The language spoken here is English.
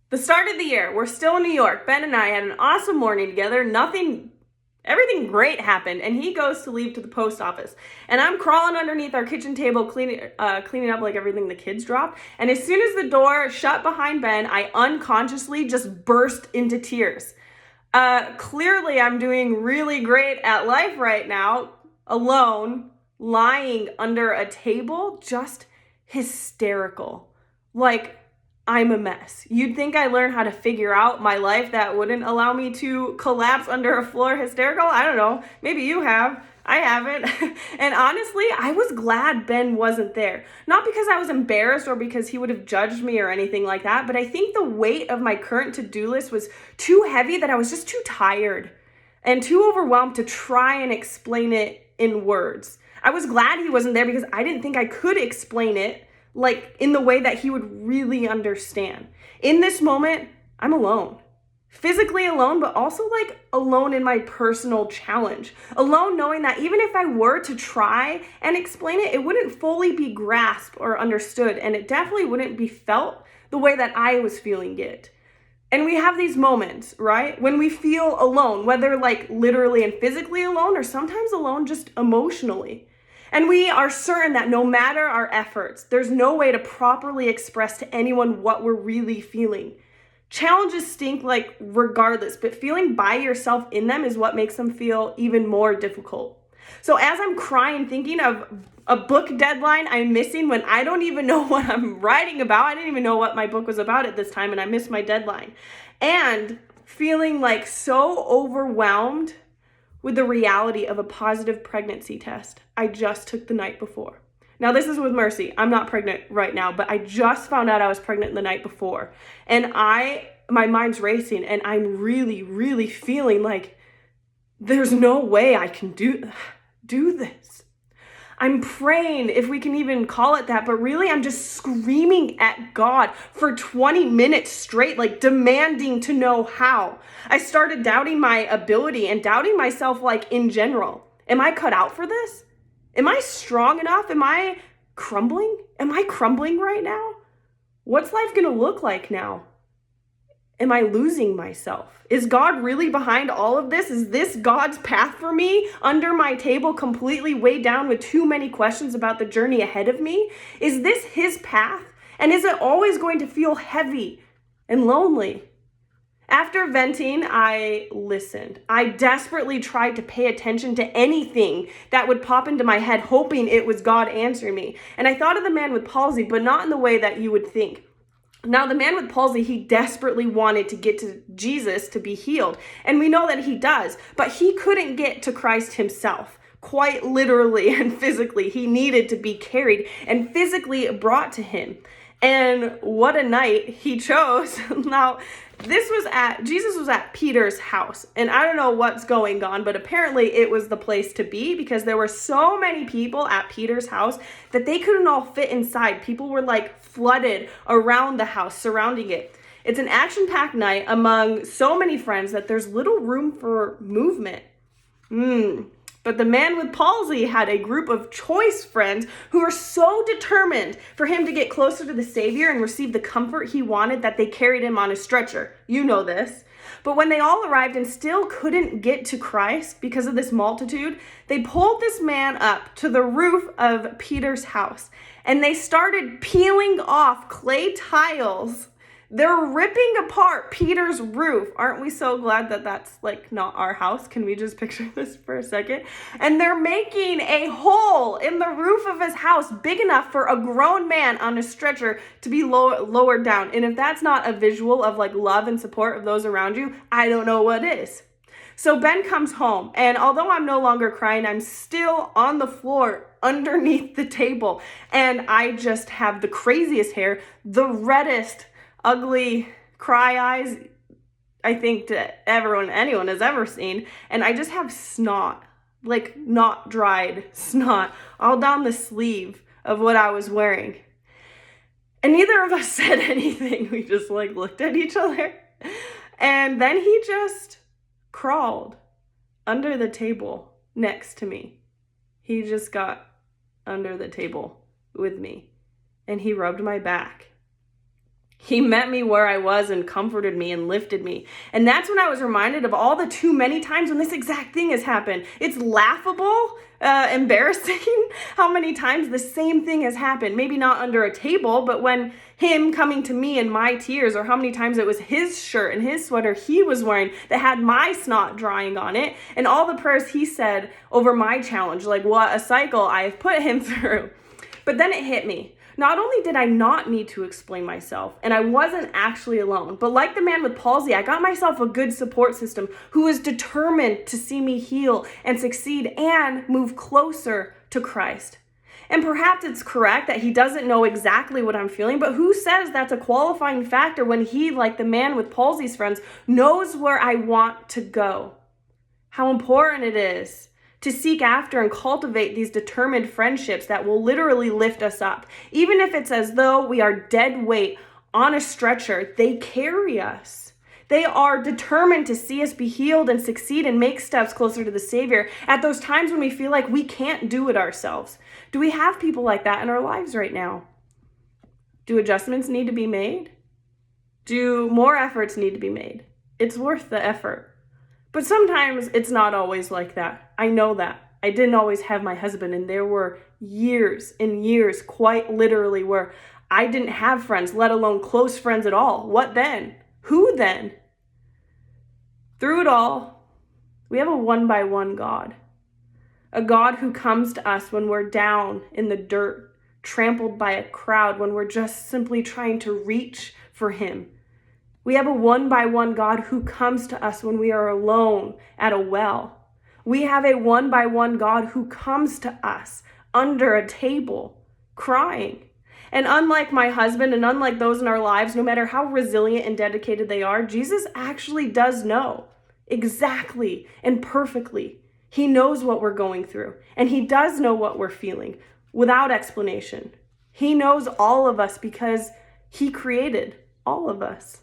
The start of the year, we're still in New York. Ben and I had an awesome morning together. Everything great happened, and he goes to leave to the post office. And I'm crawling underneath our kitchen table, cleaning up like everything the kids dropped. And as soon as the door shut behind Ben, I unconsciously just burst into tears. Clearly, I'm doing really great at life right now, alone, lying under a table, just hysterical. Like, I'm a mess. You'd think I learned how to figure out my life that wouldn't allow me to collapse under a floor hysterical. I don't know. Maybe you have. I haven't. And honestly, I was glad Ben wasn't there. Not because I was embarrassed or because he would have judged me or anything like that, but I think the weight of my current to-do list was too heavy that I was just too tired and too overwhelmed to try and explain it in words. I was glad he wasn't there because I didn't think I could explain it like in the way that he would really understand. In this moment, I'm alone. Physically alone, but also like alone in my personal challenge. Alone knowing that even if I were to try and explain it, it wouldn't fully be grasped or understood, and it definitely wouldn't be felt the way that I was feeling it. And we have these moments, right? When we feel alone, whether like literally and physically alone or sometimes alone just emotionally. And we are certain that no matter our efforts, there's no way to properly express to anyone what we're really feeling. Challenges stink like regardless, but feeling by yourself in them is what makes them feel even more difficult. So as I'm crying, thinking of a book deadline I'm missing when I don't even know what I'm writing about, I didn't even know what my book was about at this time, and I missed my deadline. And feeling like so overwhelmed with the reality of a positive pregnancy test I just took the night before. Now, this is with Mercy. I'm not pregnant right now, but I just found out I was pregnant the night before. And my mind's racing, and I'm really, really feeling like there's no way I can do this. I'm praying, if we can even call it that, but really I'm just screaming at God for 20 minutes straight, like demanding to know how. I started doubting my ability and doubting myself like in general. Am I cut out for this? Am I strong enough? Am I crumbling? Am I crumbling right now? What's life gonna look like now? Am I losing myself? Is God really behind all of this? Is this God's path for me? Under my table, completely weighed down with too many questions about the journey ahead of me? Is this his path? And is it always going to feel heavy and lonely? After venting, I listened. I desperately tried to pay attention to anything that would pop into my head, hoping it was God answering me. And I thought of the man with palsy, but not in the way that you would think. Now, the man with palsy, he desperately wanted to get to Jesus to be healed. And we know that he does, but he couldn't get to Christ himself. Quite literally and physically, he needed to be carried and physically brought to him. And what a night he chose. Now, Jesus was at Peter's house, and I don't know what's going on, but apparently it was the place to be because there were so many people at Peter's house that they couldn't all fit inside. People were like flooded around the house, surrounding it. It's an action-packed night among so many friends that there's little room for movement. But the man with palsy had a group of choice friends who were so determined for him to get closer to the Savior and receive the comfort he wanted that they carried him on a stretcher. You know this. But when they all arrived and still couldn't get to Christ because of this multitude, they pulled this man up to the roof of Peter's house and they started peeling off clay tiles. They're ripping apart Peter's roof. Aren't we so glad that that's like not our house? Can we just picture this for a second? And they're making a hole in the roof of his house big enough for a grown man on a stretcher to be lowered down. And if that's not a visual of like love and support of those around you, I don't know what is. So Ben comes home, and although I'm no longer crying, I'm still on the floor underneath the table. And I just have the craziest hair, the reddest, ugly cry eyes I think to anyone has ever seen, and I just have snot, like not dried snot, all down the sleeve of what I was wearing. And neither of us said anything. We just like looked at each other, and then he just crawled under the table next to me. He just got under the table with me, and he rubbed my back. He met me where I was and comforted me and lifted me. And that's when I was reminded of all the too many times when this exact thing has happened. It's laughable, embarrassing how many times the same thing has happened. Maybe not under a table, but when him coming to me in my tears, or how many times it was his shirt and his sweater he was wearing that had my snot drying on it, and all the prayers he said over my challenge, like what a cycle I've put him through. But then it hit me. Not only did I not need to explain myself, and I wasn't actually alone, but like the man with palsy, I got myself a good support system who was determined to see me heal and succeed and move closer to Christ. And perhaps it's correct that he doesn't know exactly what I'm feeling, but who says that's a qualifying factor when he, like the man with palsy's friends, knows where I want to go? How important it is to seek after and cultivate these determined friendships that will literally lift us up. Even if it's as though we are dead weight on a stretcher, they carry us. They are determined to see us be healed and succeed and make steps closer to the Savior at those times when we feel like we can't do it ourselves. Do we have people like that in our lives right now? Do adjustments need to be made? Do more efforts need to be made? It's worth the effort. But sometimes it's not always like that. I know that. I didn't always have my husband, and there were years and years, quite literally, where I didn't have friends, let alone close friends at all. What then? Who then? Through it all, we have a one-by-one God. A God who comes to us when we're down in the dirt, trampled by a crowd, when we're just simply trying to reach for him. We have a one-by-one God who comes to us when we are alone at a well. We have a one-by-one God who comes to us under a table, crying. And unlike my husband and unlike those in our lives, no matter how resilient and dedicated they are, Jesus actually does know exactly and perfectly. He knows what we're going through, and he does know what we're feeling without explanation. He knows all of us because he created all of us.